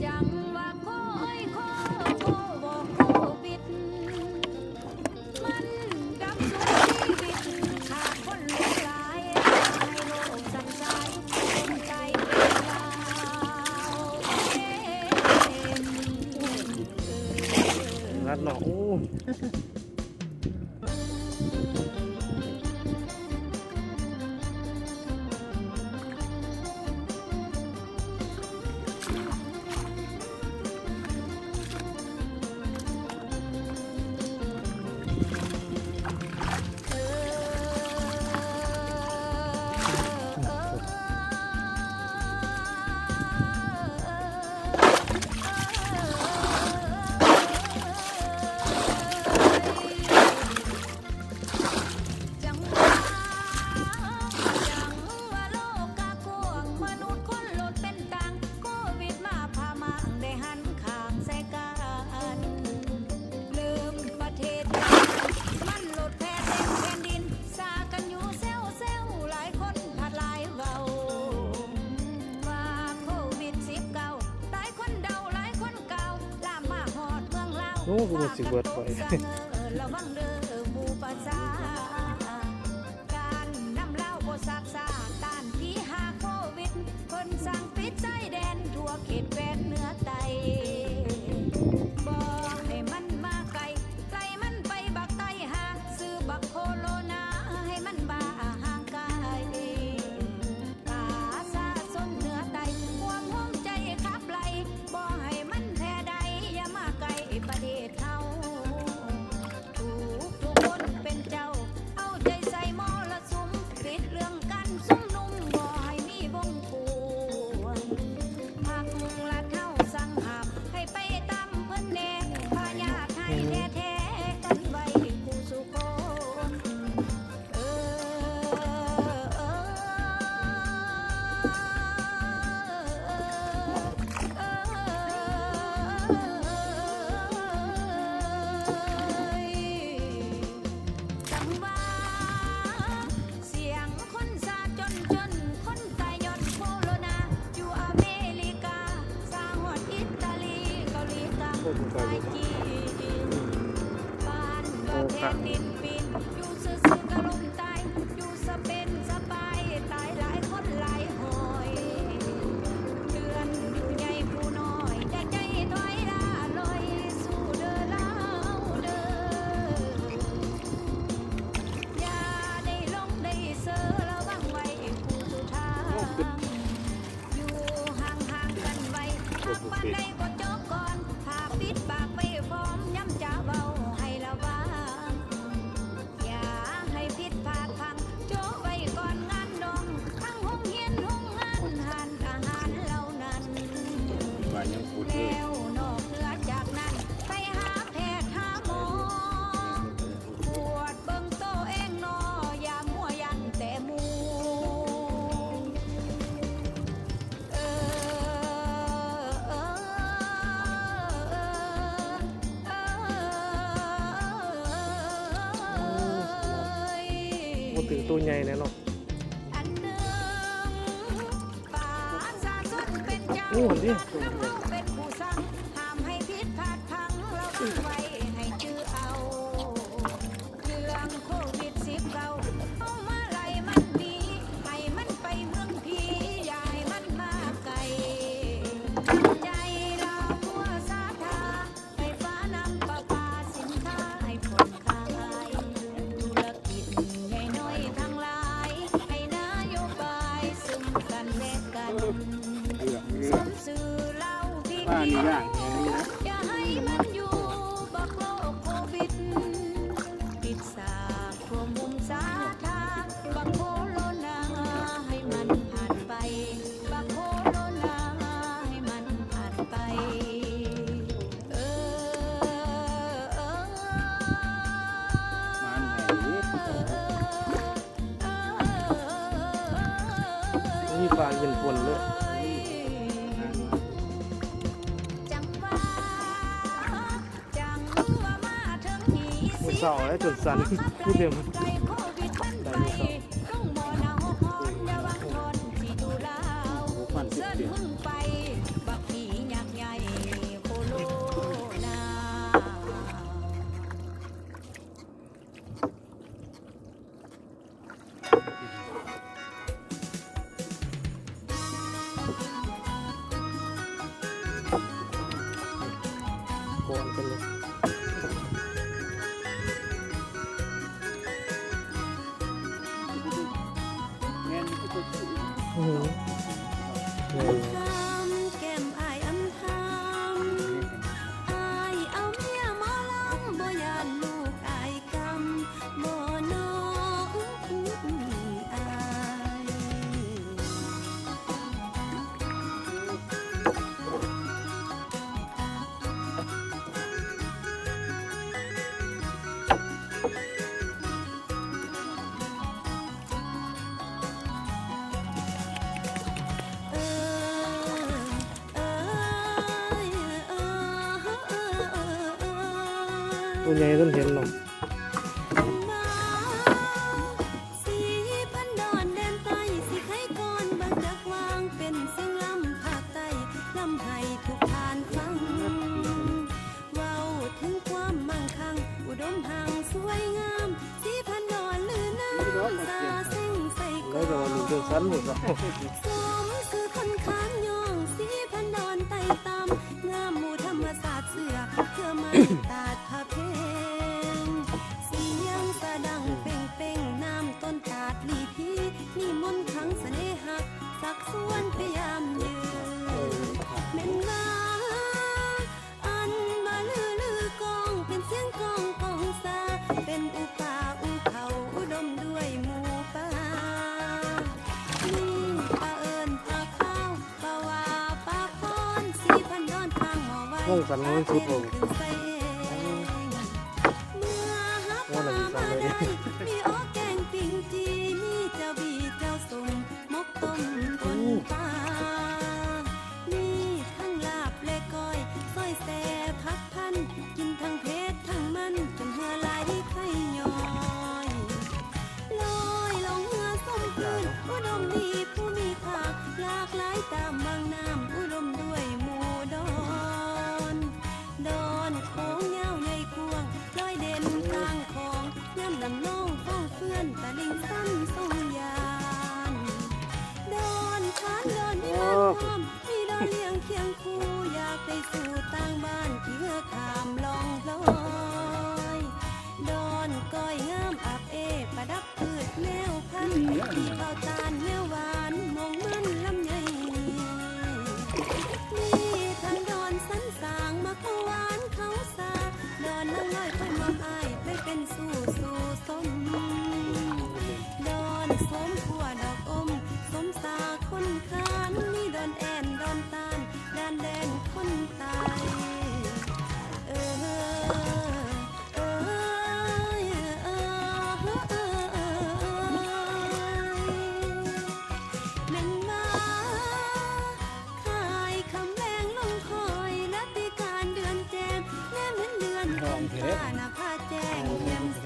จังว่าโคยโคโคบอกโควิดมันดำสุดชีวิตขาดคนหลงหลายให้โลกสั่นสายคนใจเป็นลาวรัดหนอโอ้โอ้กูมันสิเบิดไประวังเด้อหมู่ประชาการนำเหล้าบ่ซักซ่าต้านผีหาโควิดคนสั่งปิดชายแดนทั่วเขตแคว้นเหนือไตบ่ให้มันมาไกลไกลมันไปบักไตหาซื้อบักโคโรนาให้มันบ้าห่างไกลอาซาสนเหนือไตความห่วงใจขับไล่บ่ให้มันแพ้ใดอย่ามาไกลประเทศเฮาทุกคนเป็นเจ้าเอาใจใส่มรสุมปิดเรื่องกันซุ่มนุ่มบ่ให้มีวงปวงพักละเท่าสั่งห้ามให้ไปตามเพิ่นแน่พาญาติให้แท้ๆกันไว้คู่สุคนจังว่าเสียงคนซาจนคนตายย้อนโคโรนาอยู่อเมริกาสาหอดอิตาลีเกาหลีกลางไทยจีนบ้านว่าแผ่นดินปินอยู่ซื่อๆกะลมตายอยู่สเปนสบายตายหลายคนหลายหอยเดือนอยู่ใหญ่ผู้น้อยแต่ใจถอยล่าลอยสู้เด้อลาวเด้ออย่าได้ลงได้เสือระวังไว้ผู้สุดท้ายอยู่ห่างๆกันไว้หากวันใดก็จบก่อนถ้าปิดปากไปพร้อมย้ำจะเบาให้ระวังอย่าให้ผิดพลาดพังโจ้ไว้ก่อนงานดองทั้งห้องเฮียนห้องงานหันอาหารเหล่านั้นแล้วนอกเหนือจากนั้นไปหาแพทย์หาหมอปวดเบิ่งโตเองนออย่ามัวยันแต่หมูโอ้ตื่นตัวใหญ่แน่เนาะอันหนึ่งป่าซาสนเป็นเจ้า โอ้ดิ น้ำเฮาเป็นผู้สั่งห้ามให้ผิดพลาดพังระวังไว้ให้จื้อเอาเรื่องโควิด19เอามาไล่มันหนีให้มันไปเมืองผีอย่าให้มันมาไกลใจเราทั่วสาธาให้ฟ้านำประกาศสินค้าให้ผลขายธุรกิจใหญ่น้อยทั้งหลายให้นโยบายซึ่งกันและกันสมสื่อเล่าพี่กินอย่าให้มันอยู่บักโลกโควิดปิดสากท่วมมุมสาธาบักโคโรนาให้มันผ่านไปบักโคโรนาให้มันผ่านไปมีปลาเย็นปนเลย จังว่ามาถึงนี้ มือเสาแล้วจนสั่นพูดเดียวมัน ไกลโควิดมันไปลงบ่อนาหกหอนอย่าวังทนที่ดูลาวเส้นมึงไปบักผียักษ์ใหญ่ ก่อนกันเลยอือเออ แก้มอายอำทำอายเอาเมียหมอลำบ่ยานลูกอายกำบ่น้องอาย ตัวใหญ่ต้นเห็นหรอก สีพันดอนแดนใต้สิไขก่อนบางจากวางเป็นเสียงลำภาคใต้ลำให้ทุกทานฟังเว้าถึงความมั่งคั่งอุดมห่างสวยงามสีพันดอนลือน้ำซาเส้งใส่ก แล้ว อ จะมาดูเรื่องสันหมดแล้ว สมคือคนขานยองสีพันดอนไต่ตามงามหมู่ธรรมศาสตร์เสือเพื่อไม่ตาดพะเพงเสียงสะดังเป่งเป่งน้ำต้นตาดลีพีนี่มนต์ขังเสน่หักสักส่วนพยายามยืนแม่นว่าอันมาลือกองเป็นเสียงกองกองซาเป็นอุปาอุเขาอุดมด้วยหมู่ป่า นี่ปลาเอิญปลาข้าวปลาวาปลาพรสีพันดอนทางหมอไว้ ห้องสันมันสุดโลก ขึ้นใส่เองเมื่อหาปลามาได้มีอ้อแกงปิ่งจีมีเจ้าบีเจ้าสุ่มมกต้มปนปลามีทั้งลาบและก้อยซอยแซ่พักพันกินทั้งเผ็ดทั้งมันจนเหือไหลไข่ย้อยลอยลงเหือส้มคืนอุดมดีผู้มีภาคหลากหลายตามบางน้ำอุดมด้วยหมู่ดอนดอนโค้งยาวใหญ่กวางลอยเด่นกลางของย่ำลำน้องฟ้องเฟื่อนตะลิงสั้นทรงยานดอนขานดอนมีบ้านพร้อมมีดอนเลี้ยงเคียงคู่อยากไปสู่ต่างบ้านที่เมื่อขามลองลอยดอนก้อยงามอาบเอประดับพืชแนวพันธุ์ที่ข้าวตาลแนวหวานมองมันลำไยนี่ทางดอนสันสางมาขวานเขาสาดอนนั่งน้อยค่อยมองอายไปเป็นสู่สมดอนสมขัวดอกอมสมสาคนขานนี่ดอนแอนดอนตาลดานแดนคนตายเออเอแม่นมาขายคำแรงลงคอยและปีการเดือนแจมแน่เหมือนเดือนเดือนฟ้าหน้าผ้าแจ้งเยี่ยมใส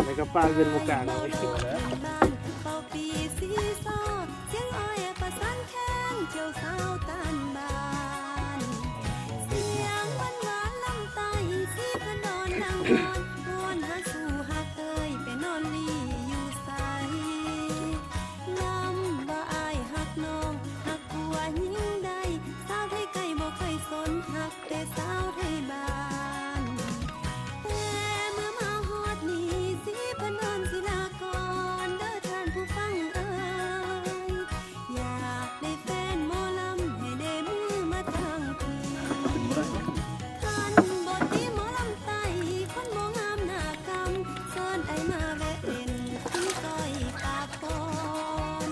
ในกระป๋าเงินโมกาเราไปเก็บแล้ว บ้านเป่าปีสีซอเสียงอ้อยประสานแค้นเจียวสาวตานบ้านเสียงหวานหวานลำไตสีพนอนนางนอนวอนหาสู่หักเอ้ยไปนอนลีอยู่ใสลำบ่อายหักน้องหักผัวยิ่งใดสาวไทยไก่บ่เคยสนหักแต่สาวไทยบ้าน แต่เมื่อมาฮอดนี่สิพนอนศิลากรเด้อท่านผู้ฟังเอ่ยอยากได้แฟนหมอลำให้ได้มือมาทางพี่คันบ่ตีหมอลำไตคนบ่งามหน้ากำเชิญไอ้มาแวะเล่นถึงก้อยตาปอน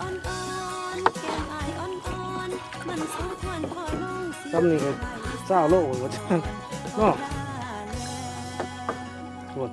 อ่อนๆแก้มอายอ่อนๆมันสมควรพอลงสิ ซ้ำนี่ก็เศร้าโลกว่าจังเนาะปวด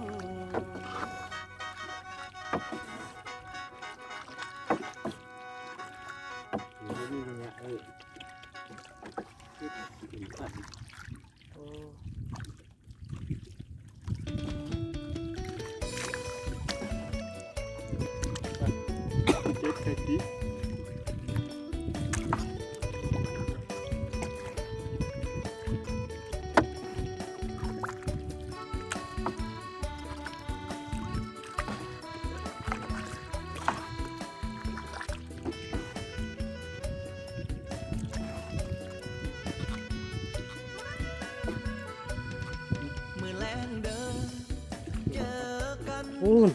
โอ้ย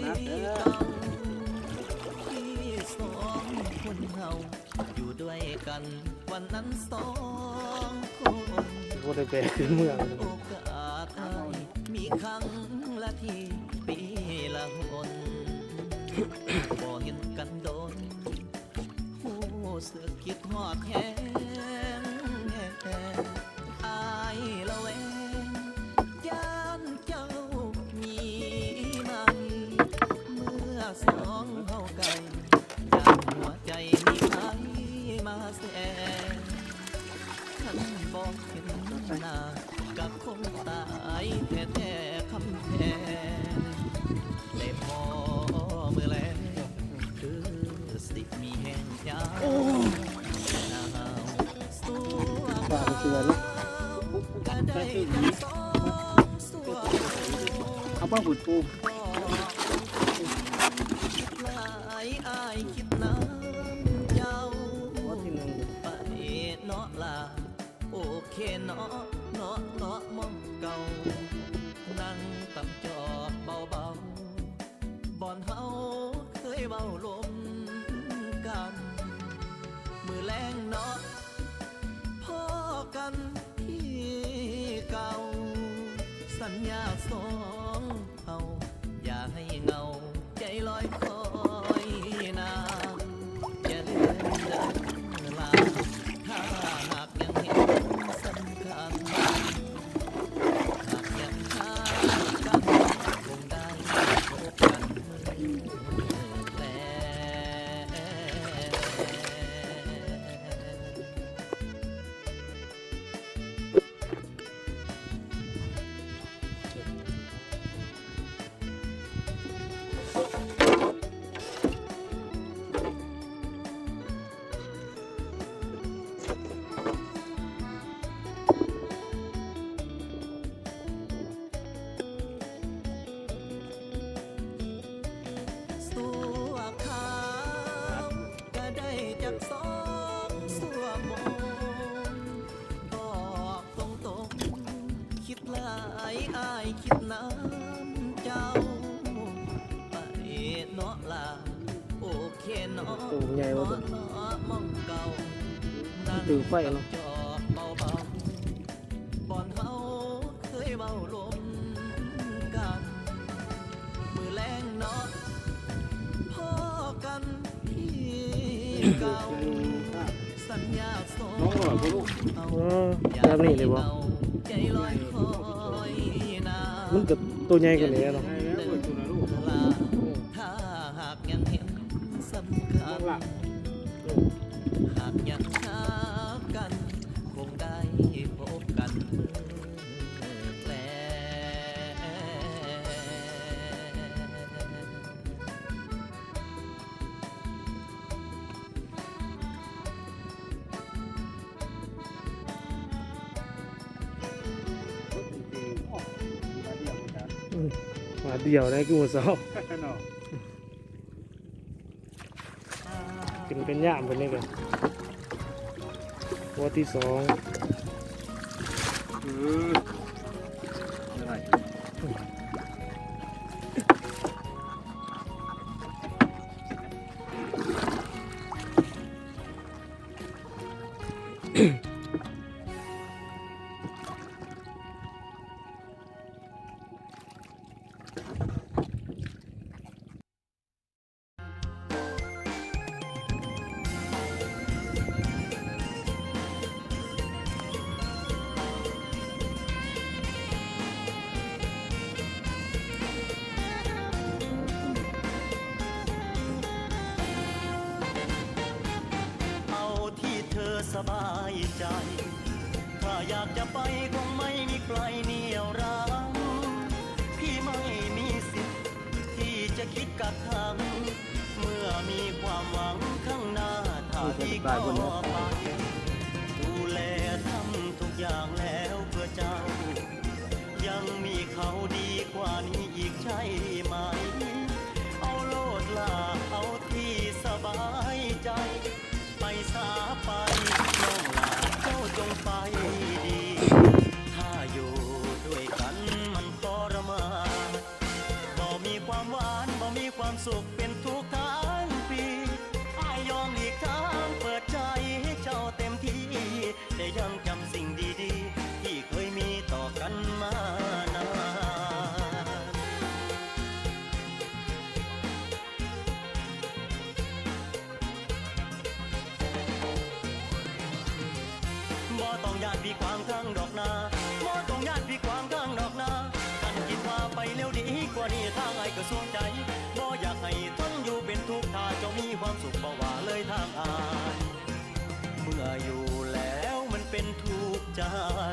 นักเด้อ ที่สองคนเฮาอยู่ด้วยกันวันนั้นสองคน บ่ได้แบกขึ้นเมือง โอกาสให้มีครั้งละทีปีละหนบ่เห็นกันโดนหูสึกคิดฮอดแฮงอายละแวงย่านเจ้ามีไหมเมื่อสองเฮาไกลจากหัวใจมีใครมาแสงท่านบอกเห็นหน้ากับคงตายแท้ๆคำแพงได้พอมือแล้วคือสิมีแห่งยาวหนาวสู้ ปลาเชื่อเนาะ ก็ได้จังสองสัว เอาป้าหุ่นปู หลายอายคิดน้ำเจ้า ว่าที่หนึง ไปเนาะล่ะโอเคเนาะเนาะเนาะมองเก่านั่งตำจอบเบาๆบ่อนเฮาเคยเบาลมกันมือแรงเนาะพ่อกันที่เก่าสัญญาสองเฮาอย่าให้เงาใจลอยคอยนานอย่าลืมเดินลาถ้าหากยังเห็นสำคัญหากยังหากันคงได้พบกันแล สัวขาวก็ได้จากสองสัวมนบอกตรงๆคิดหลายอายคิดน้ำเจ้าไปเนาะล่ะโอเคเนาะ ตัวใหญ่ว่าตัว เนาะมองเก่านั่ง ถือไฟเนาะ จอบเบาๆบ่อนเฮาเคยเบาลมกัน มือแรงเนาะพ่อกันที่เก่าสัญญาสอง น้องหล่อปูลูก เอา เออแบบนี้เลยบ่ ใจลอยคอยนา มันก็ตัวใหญ่กว่านี้เนาะ ไอ้แล้วเปิดตัวนะลูก ลาถ้าหากยังเห็นสำคัญหากยังหากันคงได้พบกันเมื่อแปล อืมมาเดียวได้กูมาซ้อม เนาะ เป็นย่ามเป็นนี่กันตัวที่สอง อะไร เอาที่เธอสบายใจ ถ้าอยากจะไปคงไม่มีใครเหนี่ยวรั้งพี่ไม่มีสิทธิ์ที่จะคิดกักขัง เมื่อมีความหวังข้างหน้าถ้าพี่ก็ไป ดูแลทำทุกอย่างแล้วเพื่อเจ้า ยังมีเขาดีกว่านี้อีกใช่ไหม เอาโลดลาเอาที่สบายใจ ไปสาไปน้องลาเจ้าจงไปดี ถ้าอยู่ด้วยกันมันทรมานบ่มี นา